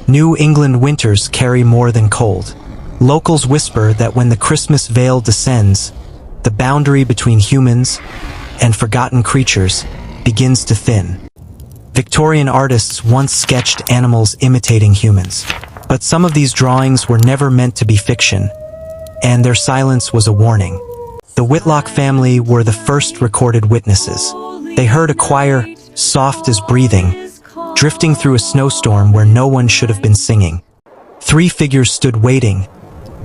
New England winters carry more than cold. Locals whisper that when the Christmas veil descends, the boundary between humans and forgotten creatures begins to thin. Victorian artists once sketched animals imitating humans, but some of these drawings were never meant to be fiction, and their silence was a warning. The Whitlock family were the first recorded witnesses. They heard a choir, soft as breathing, drifting through a snowstorm where no one should have been singing. 3 figures stood waiting,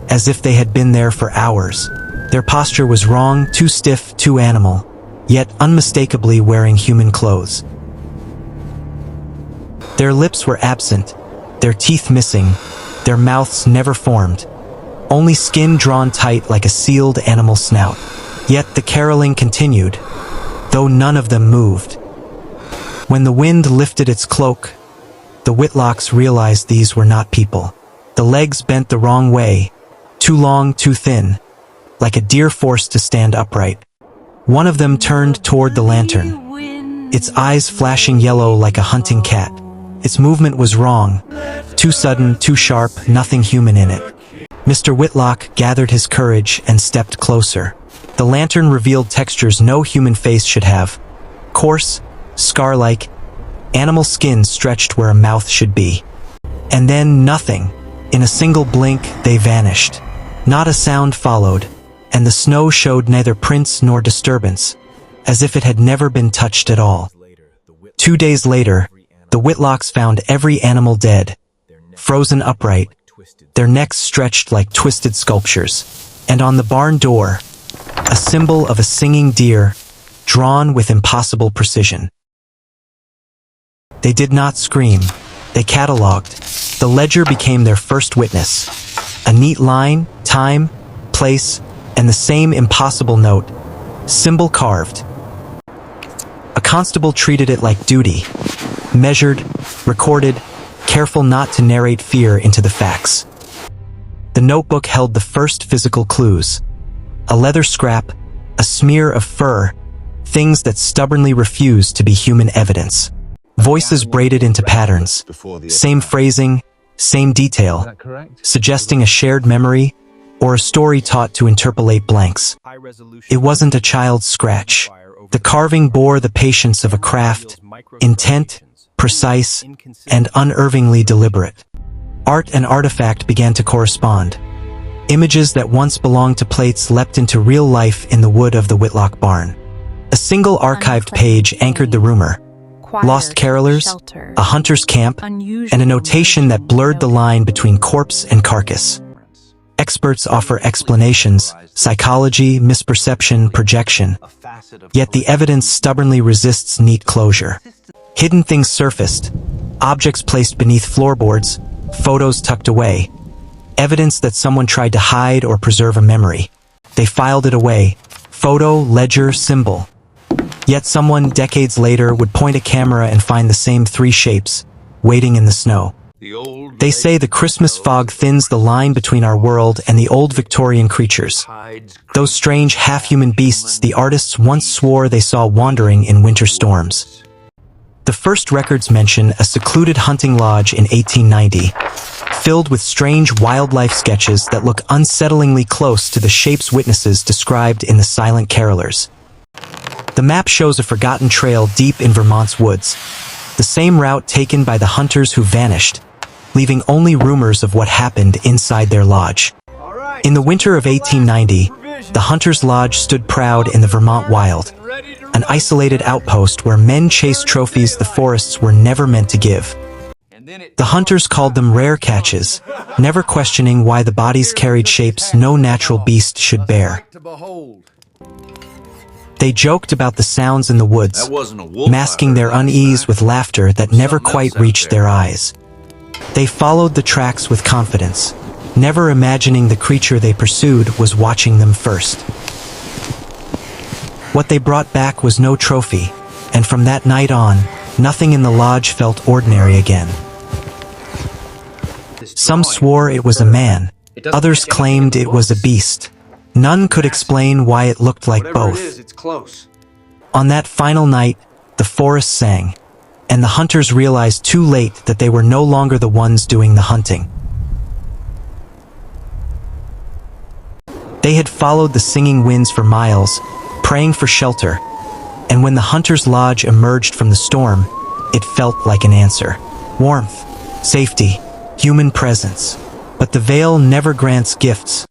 as if they had been there for hours. Their posture was wrong, too stiff, too animal, yet unmistakably wearing human clothes. Their lips were absent, their teeth missing, their mouths never formed, only skin drawn tight like a sealed animal snout. Yet the caroling continued, though none of them moved. When the wind lifted its cloak, the Whitlocks realized these were not people. The legs bent the wrong way, too long, too thin, like a deer forced to stand upright. One of them turned toward the lantern, its eyes flashing yellow like a hunting cat. Its movement was wrong, too sudden, too sharp, nothing human in it. Mr. Whitlock gathered his courage and stepped closer. The lantern revealed textures no human face should have. Coarse, scar-like, animal skin stretched where a mouth should be. And then nothing. In a single blink, they vanished. Not a sound followed, and the snow showed neither prints nor disturbance, as if it had never been touched at all. 2 days later, the Whitlocks found every animal dead, frozen upright, their necks stretched like twisted sculptures, and on the barn door, a symbol of a singing deer, drawn with impossible precision. They did not scream, they cataloged. The ledger became their first witness. A neat line, time, place, and the same impossible note, symbol carved. A constable treated it like duty, measured, recorded, careful not to narrate fear into the facts. The notebook held the first physical clues. A leather scrap, a smear of fur, things that stubbornly refused to be human evidence. Voices braided into patterns, same phrasing, same detail, suggesting a shared memory or a story taught to interpolate blanks. It wasn't a child's scratch. The carving bore the patience of a craft, intent, precise, and unervingly deliberate. Art and artifact began to correspond. Images that once belonged to plates leapt into real life in the wood of the Whitlock barn. A single archived page anchored the rumor. Lost carolers, a hunter's camp, and a notation that blurred the line between corpse and carcass. Experts offer explanations, psychology, misperception, projection. Yet the evidence stubbornly resists neat closure. Hidden things surfaced, objects placed beneath floorboards, photos tucked away, evidence that someone tried to hide or preserve a memory. They filed it away, photo, ledger, symbol. Yet someone, decades later, would point a camera and find the same 3 shapes, waiting in the snow. They say the Christmas fog thins the line between our world and the old Victorian creatures. Those strange half-human beasts the artists once swore they saw wandering in winter storms. The first records mention a secluded hunting lodge in 1890, filled with strange wildlife sketches that look unsettlingly close to the shapes witnesses described in the Silent Carolers. The map shows a forgotten trail deep in Vermont's woods, the same route taken by the hunters who vanished, leaving only rumors of what happened inside their lodge. In the winter of 1890, the Hunters' Lodge stood proud in the Vermont wild, an isolated outpost where men chased trophies the forests were never meant to give. The hunters called them rare catches, never questioning why the bodies carried shapes no natural beast should bear. They joked about the sounds in the woods, masking their unease with laughter that never quite reached their eyes. They followed the tracks with confidence, never imagining the creature they pursued was watching them first. What they brought back was no trophy, and from that night on, nothing in the lodge felt ordinary again. Some swore it was a man, others claimed it was a beast. None could explain why it looked like both. On that final night, the forest sang, and the hunters realized too late that they were no longer the ones doing the hunting. They had followed the singing winds for miles, praying for shelter, and when the hunters' lodge emerged from the storm, it felt like an answer. Warmth, safety, human presence. But the veil never grants gifts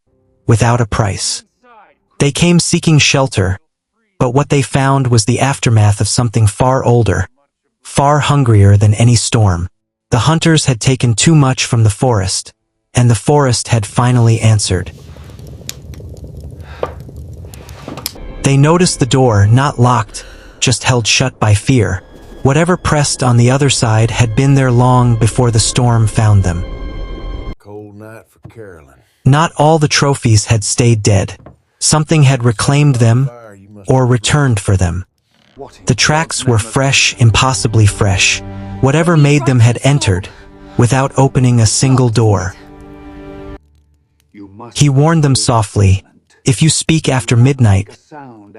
without a price. They came seeking shelter, but what they found was the aftermath of something far older, far hungrier than any storm. The hunters had taken too much from the forest, and the forest had finally answered. They noticed the door, not locked, just held shut by fear. Whatever pressed on the other side had been there long before the storm found them. Cold night for Carolyn. Not all the trophies had stayed dead. Something had reclaimed them, or returned for them. The tracks were fresh, impossibly fresh. Whatever made them had entered, without opening a single door. He warned them softly, "If you speak after midnight,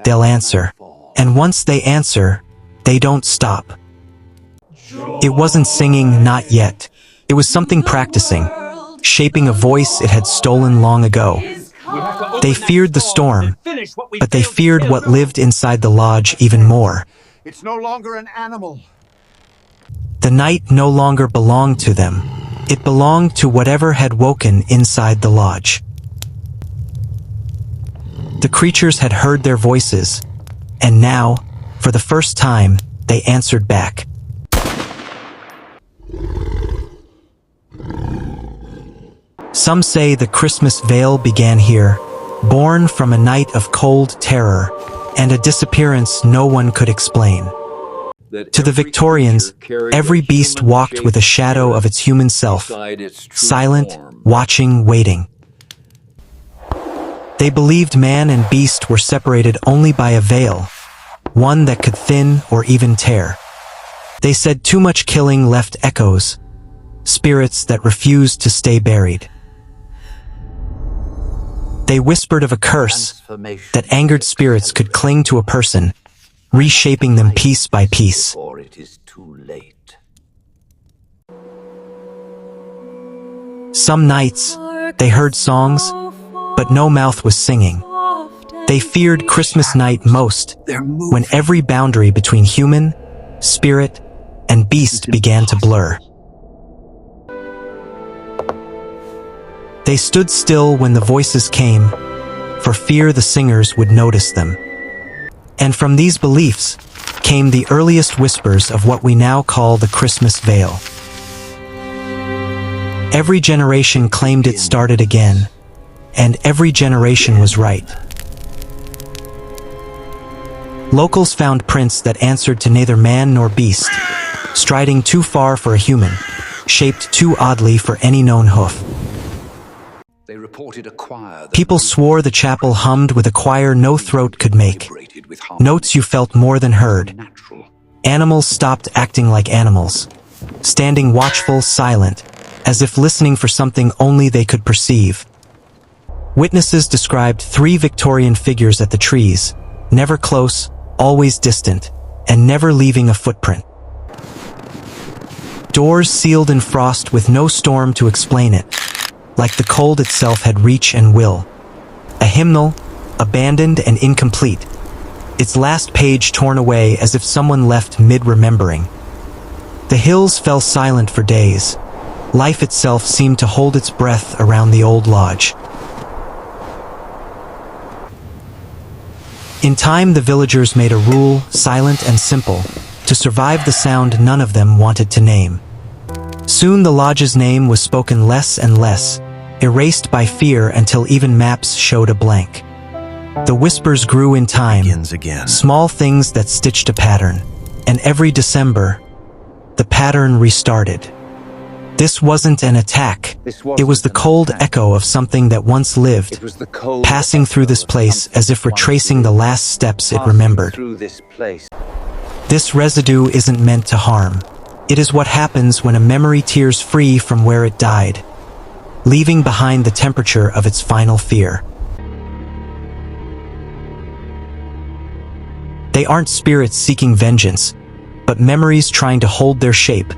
they'll answer. And once they answer, they don't stop." It wasn't singing, not yet. It was something practicing, shaping a voice it had stolen long ago. They feared the storm, but they feared what lived inside the lodge even more. It's no longer an animal. The night no longer belonged to them. It belonged to whatever had woken inside the lodge. The creatures had heard their voices, and now, for the first time, they answered back. Some say the Christmas veil began here, born from a night of cold terror and a disappearance no one could explain. To the Victorians, every beast walked with a shadow of its human self, silent, watching, waiting. They believed man and beast were separated only by a veil, one that could thin or even tear. They said too much killing left echoes, spirits that refused to stay buried. They whispered of a curse that angered spirits could cling to a person, reshaping them piece by piece. Before it is too late. Some nights, they heard songs, but no mouth was singing. They feared Christmas night most, when every boundary between human, spirit, and beast began to blur. They stood still when the voices came, for fear the singers would notice them. And from these beliefs came the earliest whispers of what we now call the Christmas veil. Every generation claimed it started again, and every generation was right. Locals found prints that answered to neither man nor beast, striding too far for a human, shaped too oddly for any known hoof. They reported a choir. People swore the chapel hummed with a choir no throat could make. Notes you felt more than heard. Animals stopped acting like animals, standing watchful, silent, as if listening for something only they could perceive. Witnesses described 3 Victorian figures at the trees, never close, always distant, and never leaving a footprint. Doors sealed in frost with no storm to explain it, like the cold itself had reach and will. A hymnal, abandoned and incomplete, its last page torn away as if someone left mid-remembering. The hills fell silent for days. Life itself seemed to hold its breath around the old lodge. In time, the villagers made a rule, silent and simple, to survive the sound none of them wanted to name. Soon the lodge's name was spoken less and less, erased by fear until even maps showed a blank. The whispers grew in time, small things that stitched a pattern, and every December, the pattern restarted. This wasn't an attack. It was the cold echo of something that once lived, passing through this place as if retracing the last steps it remembered. This residue isn't meant to harm. It is what happens when a memory tears free from where it died, leaving behind the temperature of its final fear. They aren't spirits seeking vengeance. but memories trying to hold their shape,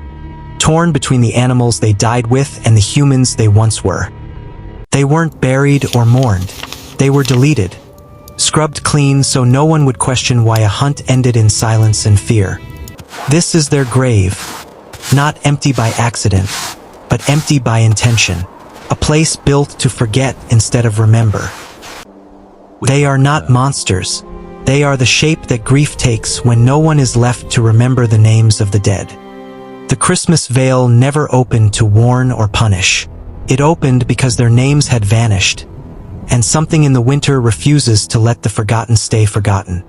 torn between the animals they died with and the humans they once were. They weren't buried or mourned. They were deleted, scrubbed clean so no one would question why a hunt ended in silence and fear. This is their grave, not empty by accident, but empty by intention, a place built to forget instead of remember. They are not monsters. They are the shape that grief takes when no one is left to remember the names of the dead. The Christmas veil never opened to warn or punish. It opened because their names had vanished, and something in the winter refuses to let the forgotten stay forgotten.